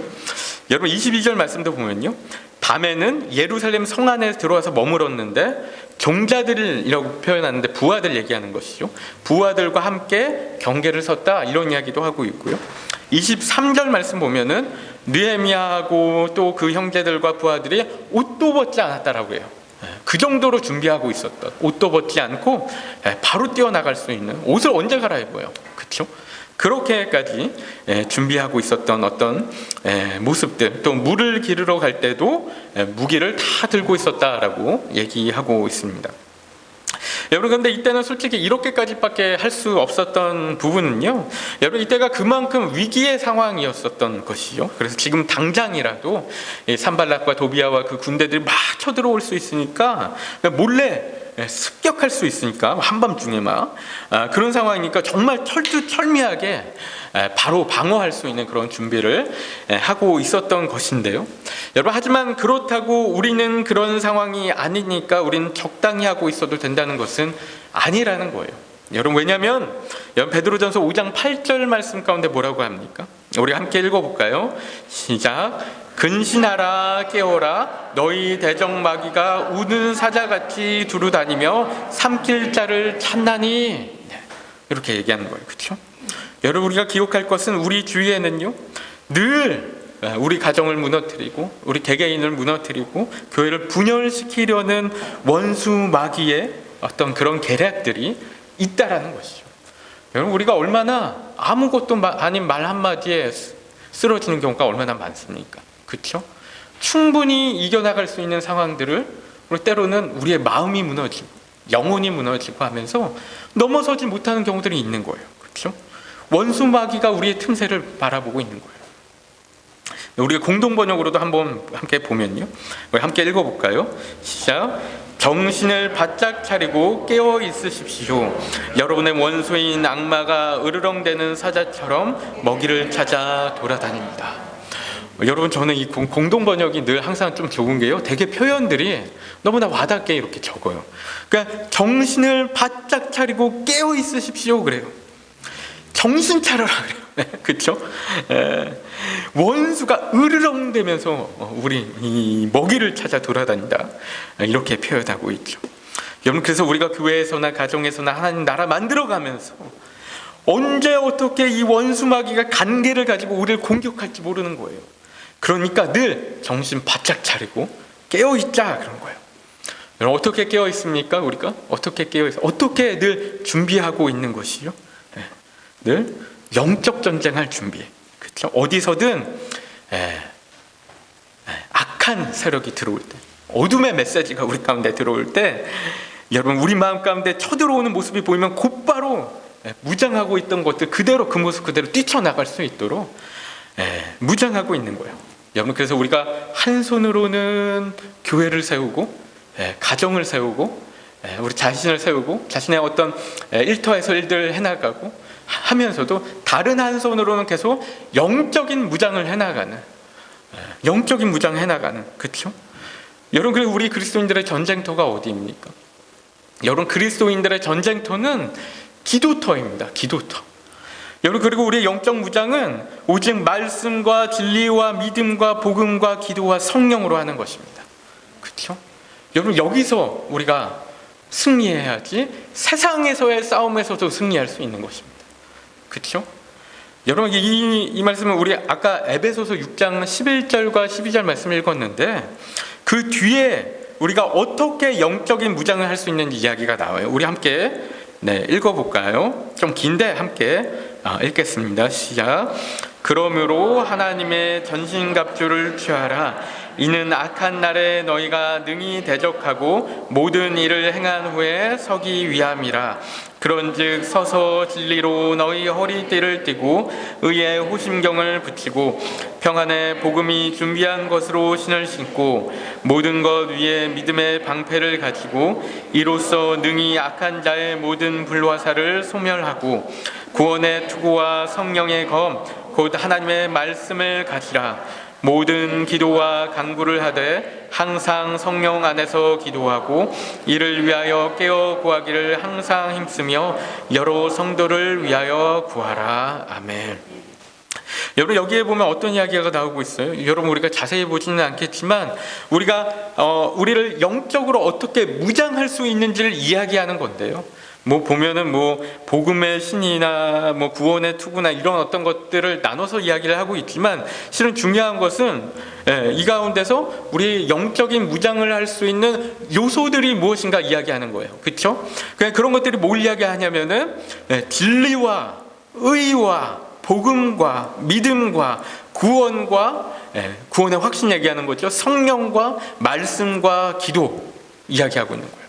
여러분, 22절 말씀도 보면요, 밤에는 예루살렘 성 안에 들어와서 머물었는데 종자들이라고 표현하는데 부하들 얘기하는 것이죠. 부하들과 함께 경계를 섰다, 이런 이야기도 하고 있고요. 23절 말씀 보면은 느헤미야하고 또 그 형제들과 부하들이 옷도 벗지 않았다라고 해요. 그 정도로 준비하고 있었던, 옷도 벗지 않고 바로 뛰어나갈 수 있는, 옷을 언제 갈아입어요? 그렇죠? 그렇게까지 준비하고 있었던 어떤 모습들, 또 물을 기르러 갈 때도 무기를 다 들고 있었다라고 얘기하고 있습니다. 여러분, 그런데 이때는 솔직히 이렇게까지밖에 할 수 없었던 부분은요, 여러분, 이때가 그만큼 위기의 상황이었었던 것이죠. 그래서 지금 당장이라도 산발락과 도비아와 그 군대들이 막 쳐들어올 수 있으니까 몰래 습격할 수 있으니까, 한밤중에 막 그런 상황이니까 정말 철두철미하게 바로 방어할 수 있는 그런 준비를 하고 있었던 것인데요. 여러분, 하지만 그렇다고 우리는 그런 상황이 아니니까 우리는 적당히 하고 있어도 된다는 것은 아니라는 거예요. 여러분, 왜냐하면 베드로전서 5장 8절 말씀 가운데 뭐라고 합니까? 우리 함께 읽어볼까요? 시작. 근신하라, 깨어라, 너희 대적마귀가 우는 사자같이 두루다니며 삼킬 자를 찾나니. 이렇게 얘기하는 거예요. 그렇죠? 여러분, 우리가 기억할 것은 우리 주위에는요, 늘 우리 가정을 무너뜨리고 우리 개개인을 무너뜨리고 교회를 분열시키려는 원수 마귀의 어떤 그런 계략들이 있다라는 것이죠. 여러분, 우리가 얼마나 아무것도 아닌 말 한마디에 쓰러지는 경우가 얼마나 많습니까? 그렇죠? 충분히 이겨나갈 수 있는 상황들을 때로는 우리의 마음이 무너지고 영혼이 무너지고 하면서 넘어서지 못하는 경우들이 있는 거예요. 그렇죠? 원수 마귀가 우리의 틈새를 바라보고 있는 거예요. 우리가 공동 번역으로도 한번 함께 보면요, 우리 함께 읽어볼까요? 시작. 정신을 바짝 차리고 깨어 있으십시오. 여러분의 원수인 악마가 으르렁대는 사자처럼 먹이를 찾아 돌아다닙니다. 여러분, 저는 이 공동 번역이 늘 항상 좀 좋은 게요, 되게 표현들이 너무나 와닿게 이렇게 적어요. 그러니까 정신을 바짝 차리고 깨어 있으십시오 그래요. 정신 차려라 그래요. 그렇죠? 원수가 으르렁대면서 우리 이 먹이를 찾아 돌아다닌다, 이렇게 표현하고 있죠. 여러분, 그래서 우리가 교회에서나 가정에서나 하나님 나라 만들어가면서 언제 어떻게 이 원수 마귀가 간계를 가지고 우리를 공격할지 모르는 거예요. 그러니까 늘 정신 바짝 차리고 깨어 있자 그런 거예요. 여러분, 어떻게 깨어 있습니까? 우리가 어떻게 깨어 있어? 어떻게 늘 준비하고 있는 것이요? 늘 영적 전쟁할 준비. 그렇죠? 어디서든 악한 세력이 들어올 때, 어둠의 메시지가 우리 가운데 들어올 때, 여러분, 우리 마음 가운데 쳐들어오는 모습이 보이면 곧바로 무장하고 있던 것들 그대로, 그 모습 그대로 뛰쳐나갈 수 있도록 무장하고 있는 거예요. 여러분, 그래서 우리가 한 손으로는 교회를 세우고 가정을 세우고 우리 자신을 세우고 자신의 어떤 일터에서 일들을 해나가고 하면서도 다른 한 손으로는 계속 영적인 무장을 해나가는, 영적인 무장을 해나가는, 그렇죠? 여러분, 그리고 우리 그리스도인들의 전쟁터가 어디입니까? 여러분, 그리스도인들의 전쟁터는 기도터입니다. 기도터. 여러분, 그리고 우리의 영적 무장은 오직 말씀과 진리와 믿음과 복음과 기도와 성령으로 하는 것입니다. 그렇죠? 여러분, 여기서 우리가 승리해야지 세상에서의 싸움에서도 승리할 수 있는 것입니다. 그렇죠? 여러분, 이 말씀은 우리 아까 에베소서 6장 11절과 12절 말씀을 읽었는데, 그 뒤에 우리가 어떻게 영적인 무장을 할 수 있는지 이야기가 나와요. 우리 함께 읽어볼까요? 좀 긴데 함께 읽겠습니다. 시작. 그러므로 하나님의 전신갑주를 취하라. 이는 악한 날에 너희가 능히 대적하고 모든 일을 행한 후에 서기 위함이라. 그런즉 서서 진리로 너희 허리띠를 띠고 의의 호심경을 붙이고 평안의 복음이 준비한 것으로 신을 신고 모든 것 위에 믿음의 방패를 가지고 이로써 능히 악한 자의 모든 불화살을 소멸하고 구원의 투구와 성령의 검 곧 하나님의 말씀을 가지라. 모든 기도와 간구를 하되 항상 성령 안에서 기도하고 이를 위하여 깨어 구하기를 항상 힘쓰며 여러 성도를 위하여 구하라. 아멘. 여러분, 여기에 보면 어떤 이야기가 나오고 있어요? 여러분, 우리가 자세히 보지는 않겠지만 우리를 영적으로 어떻게 무장할 수 있는지를 이야기하는 건데요. 보면은 복음의 신이나 구원의 투구나 이런 어떤 것들을 나눠서 이야기를 하고 있지만, 실은 중요한 것은 이 가운데서 우리 영적인 무장을 할 수 있는 요소들이 무엇인가 이야기하는 거예요. 그렇죠? 그런 것들이 뭘 이야기하냐면은 진리와 의와 복음과 믿음과 구원과 구원의 확신 얘기하는 거죠. 성령과 말씀과 기도 이야기하고 있는 거예요.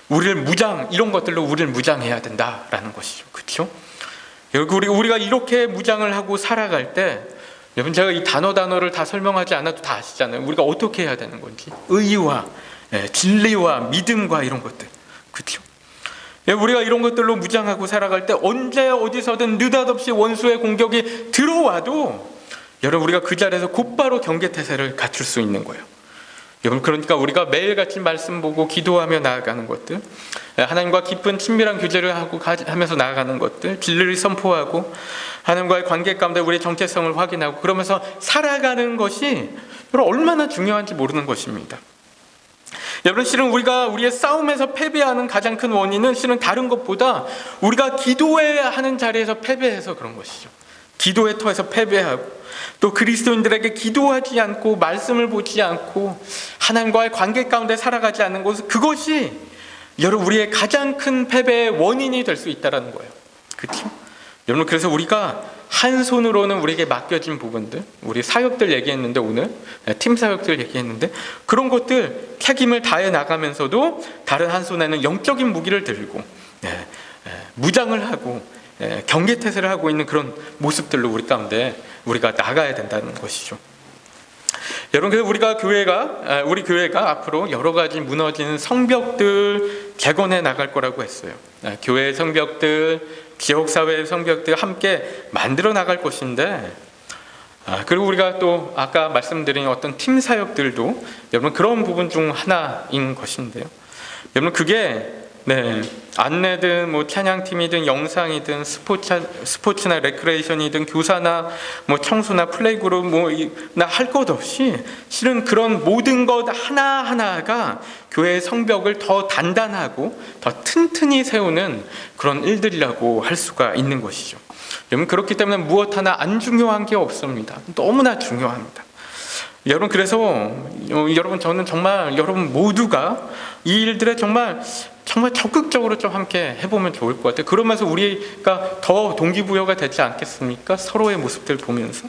우리를 이런 것들로 우리를 무장해야 된다라는 것이죠. 그렇죠? 우리가 이렇게 무장을 하고 살아갈 때, 여러분, 제가 이 단어를 다 설명하지 않아도 다 아시잖아요. 우리가 어떻게 해야 되는 건지. 의와 진리와 믿음과 이런 것들. 그렇죠? 우리가 이런 것들로 무장하고 살아갈 때 언제 어디서든 느닷없이 원수의 공격이 들어와도 여러분, 우리가 그 자리에서 곧바로 경계태세를 갖출 수 있는 거예요. 여러분, 그러니까 우리가 매일같이 말씀 보고 기도하며 나아가는 것들, 하나님과 깊은 친밀한 교제를 하면서 나아가는 것들, 진리를 선포하고 하나님과의 관계 가운데 우리의 정체성을 확인하고 그러면서 살아가는 것이 여러분 얼마나 중요한지 모르는 것입니다. 여러분, 실은 우리가 우리의 싸움에서 패배하는 가장 큰 원인은 실은 다른 것보다 우리가 기도해야 하는 자리에서 패배해서 그런 것이죠. 기도의 터에서 패배하고 또 그리스도인들에게 기도하지 않고 말씀을 보지 않고 하나님과의 관계 가운데 살아가지 않는 것, 그것이 여러분 우리의 가장 큰 패배의 원인이 될 수 있다는 거예요. 그렇죠? 여러분, 그래서 우리가 한 손으로는 우리에게 맡겨진 부분들, 우리 사역들 얘기했는데 오늘 팀 사역들 얘기했는데 그런 것들 책임을 다해 나가면서도 다른 한 손에는 영적인 무기를 들고 무장을 하고 경계태세를 하고 있는 그런 모습들로 우리 가운데 우리가 나가야 된다는 것이죠. 여러분, 그래서 우리 교회가 앞으로 여러 가지 무너지는 성벽들 재건해 나갈 거라고 했어요. 교회의 성벽들, 지역사회의 성벽들 함께 만들어 나갈 것인데, 그리고 우리가 또 아까 말씀드린 어떤 팀 사역들도 여러분 그런 부분 중 하나인 것인데요. 여러분, 그게 안내든 뭐 찬양팀이든 영상이든 스포츠나 레크레이션이든 교사나 뭐 청소나 플레이그룹 나 할 것 없이 실은 그런 모든 것 하나하나가 교회의 성벽을 더 단단하고 더 튼튼히 세우는 그런 일들이라고 할 수가 있는 것이죠. 여러분, 그렇기 때문에 무엇 하나 안 중요한 게 없습니다. 너무나 중요합니다. 여러분, 그래서 여러분, 저는 정말 여러분 모두가 이 일들에 정말 적극적으로 좀 함께 해보면 좋을 것 같아요. 그러면서 우리가 더 동기부여가 되지 않겠습니까? 서로의 모습들 보면서.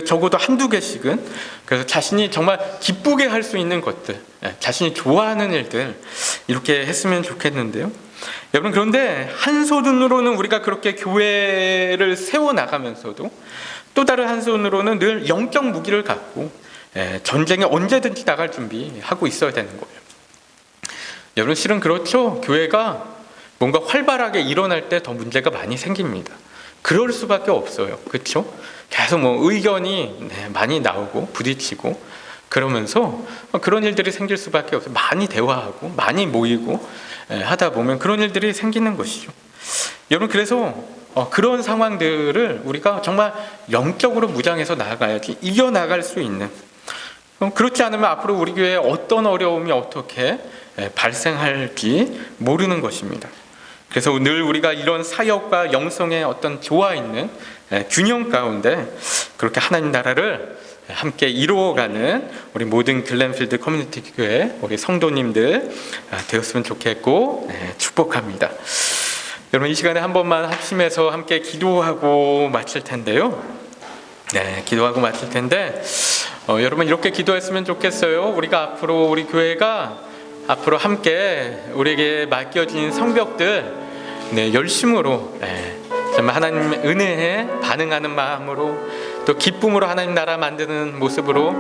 적어도 한두 개씩은, 그래서 자신이 정말 기쁘게 할 수 있는 것들, 자신이 좋아하는 일들 이렇게 했으면 좋겠는데요. 여러분, 그런데 한 손으로는 우리가 그렇게 교회를 세워나가면서도 또 다른 한 손으로는 늘 영적 무기를 갖고 전쟁에 언제든지 나갈 준비하고 있어야 되는 거예요. 여러분, 실은 그렇죠. 교회가 뭔가 활발하게 일어날 때 더 문제가 많이 생깁니다. 그럴 수밖에 없어요. 그렇죠? 계속 의견이 많이 나오고 부딪히고 그러면서 그런 일들이 생길 수밖에 없어요. 많이 대화하고 많이 모이고 하다 보면 그런 일들이 생기는 것이죠. 여러분, 그래서 그런 상황들을 우리가 정말 영적으로 무장해서 나아가야지 이겨나갈 수 있는, 그렇지 않으면 앞으로 우리 교회에 어떤 어려움이 어떻게 발생할지 모르는 것입니다. 그래서 늘 우리가 이런 사역과 영성의 어떤 조화 있는 균형 가운데 그렇게 하나님 나라를 함께 이루어가는 우리 모든 글렌필드 커뮤니티 교회 우리 성도님들 되었으면 좋겠고 축복합니다. 여러분, 이 시간에 한 번만 합심해서 함께 기도하고 마칠 텐데요. 기도하고 마칠 텐데 여러분, 이렇게 기도했으면 좋겠어요. 우리가 앞으로 우리 교회가 앞으로 함께 우리에게 맡겨진 성벽들 열심으로 정말 하나님의 은혜에 반응하는 마음으로 또 기쁨으로 하나님 나라 만드는 모습으로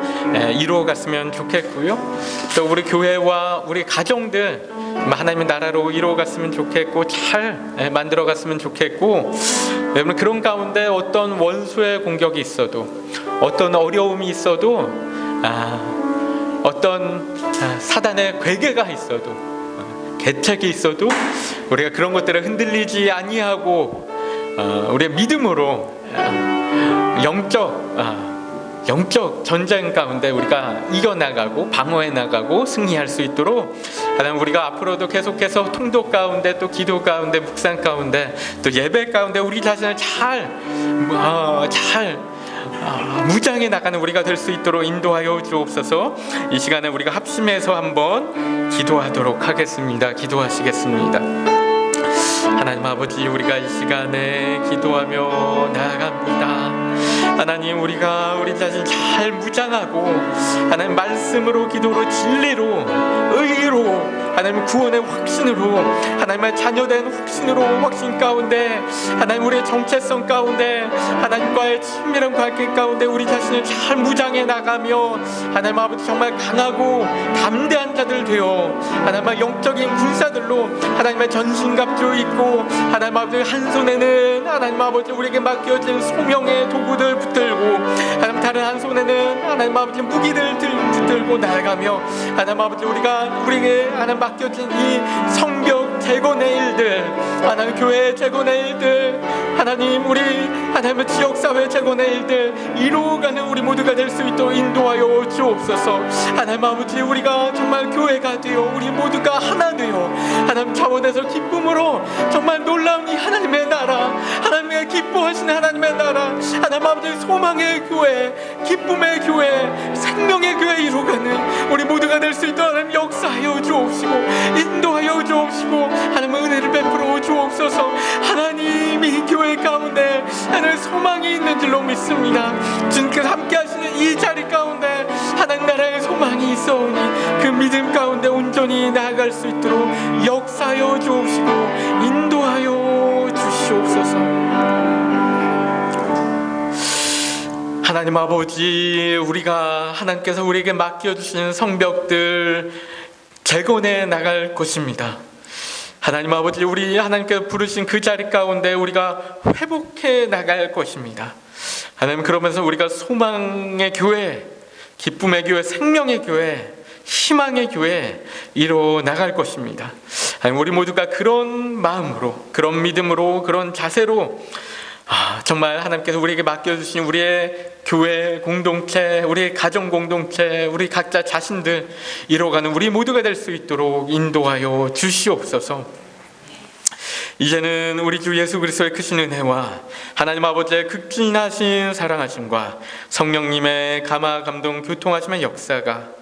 이루어갔으면 좋겠고요. 또 우리 교회와 우리 가정들 하나님의 나라로 이루어갔으면 좋겠고 잘 만들어갔으면 좋겠고, 여러분, 그런 가운데 어떤 원수의 공격이 있어도 어떤 어려움이 있어도 어떤 사단의 괴계가 있어도 계책이 있어도 우리가 그런 것들을 흔들리지 아니하고 우리의 믿음으로 영적 전쟁 가운데 우리가 이겨나가고 방어해 나가고 승리할 수 있도록 하나님, 우리가 앞으로도 계속해서 통독 가운데 또 기도 가운데 묵상 가운데 또 예배 가운데 우리 자신을 잘 무장해 나가는 우리가 될 수 있도록 인도하여 주옵소서. 이 시간에 우리가 합심해서 한번 기도하도록 하겠습니다. 기도하시겠습니다. 하나님 아버지, 우리가 이 시간에 기도하며 나아갑니다. 하나님, 우리가 우리 자신 잘 무장하고 하나님 말씀으로, 기도로, 진리로, 의로, 하나님 구원의 확신으로, 하나님의 자녀된 확신 가운데, 하나님 우리의 정체성 가운데, 하나님과의 친밀한 관계 가운데 우리 자신을 잘 무장해 나가며 하나님 아버지 정말 강하고 담대한 자들 되어 하나님의 영적인 군사들로 하나님의 전신갑주 입고 하나님 아버지 한 손에는 하나님 아버지 우리에게 맡겨진 소명의 도구들 붙들고 하나님 다른 한 손에는 하나님 아버지 무기를 들고 나아가며 하나님 아버지 우리에게 하나님 맡겨진 이 성벽 재건의 일들, 하나님 교회 재건의 일들, 하나님 우리 하나님의 지역사회 재건의 일들 이루어가는 우리 모두가 될 수 있도록 인도하여 주옵소서. 하나님 아버지 우리가 정말 교회가 되어 우리 모두가 하나 되어 하나님 차원에서 기쁨으로 정말 놀라운 이 하나님의 나라, 하나님의 기뻐하시는 하나님의 나라, 하나님 아버지 소망의 교회, 기쁨의 교회, 생명의 교회 이루어가는 우리 모두가 될 수 있도록 하나님 역사하여 주옵시고 인도하여 주옵시고 하나님 은혜를 베풀어 주옵소서. 하나님 이 교회 가운데 하나님 소망이 있는 줄로 믿습니다. 주님께서 함께 하시는 이 자리 가운데 하나님 나라의 소망이 있어오니 그 믿음 가운데 온전히 나아갈 수 있도록 역사하여 주옵시고 인도하여 주시옵소서. 하나님 아버지 우리가 하나님께서 우리에게 맡겨주신 성벽들 재건해 나갈 것입니다. 하나님 아버지 우리 하나님께서 부르신 그 자리 가운데 우리가 회복해 나갈 것입니다. 하나님 그러면서 우리가 소망의 교회, 기쁨의 교회, 생명의 교회, 희망의 교회 이루어 나갈 것입니다. 하나님 우리 모두가 그런 마음으로, 그런 믿음으로, 그런 자세로 정말 하나님께서 우리에게 맡겨주신 우리의 교회 공동체, 우리의 가정 공동체, 우리 각자 자신들 이뤄가는 우리 모두가 될 수 있도록 인도하여 주시옵소서. 이제는 우리 주 예수 그리스도의 크신 은혜와 하나님 아버지의 극진하신 사랑하심과 성령님의 감화 감동 교통하심의 역사가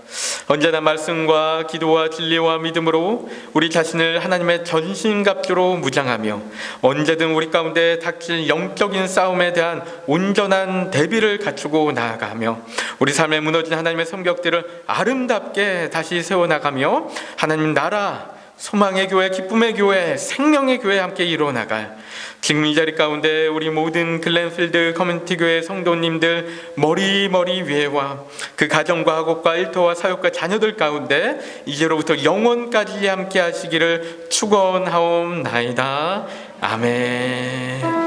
언제나 말씀과 기도와 진리와 믿음으로 우리 자신을 하나님의 전신갑주로 무장하며 언제든 우리 가운데 닥칠 영적인 싸움에 대한 온전한 대비를 갖추고 나아가며 우리 삶에 무너진 하나님의 성벽들을 아름답게 다시 세워나가며 하나님 나라, 소망의 교회, 기쁨의 교회, 생명의 교회 함께 이루어나갈 지금 이 자리 가운데 우리 모든 글렌필드 커뮤니티 교회 성도님들 머리 위에와 그 가정과 학업과 일터와 사역과 자녀들 가운데 이제로부터 영원까지 함께 하시기를 축원하옵나이다. 아멘.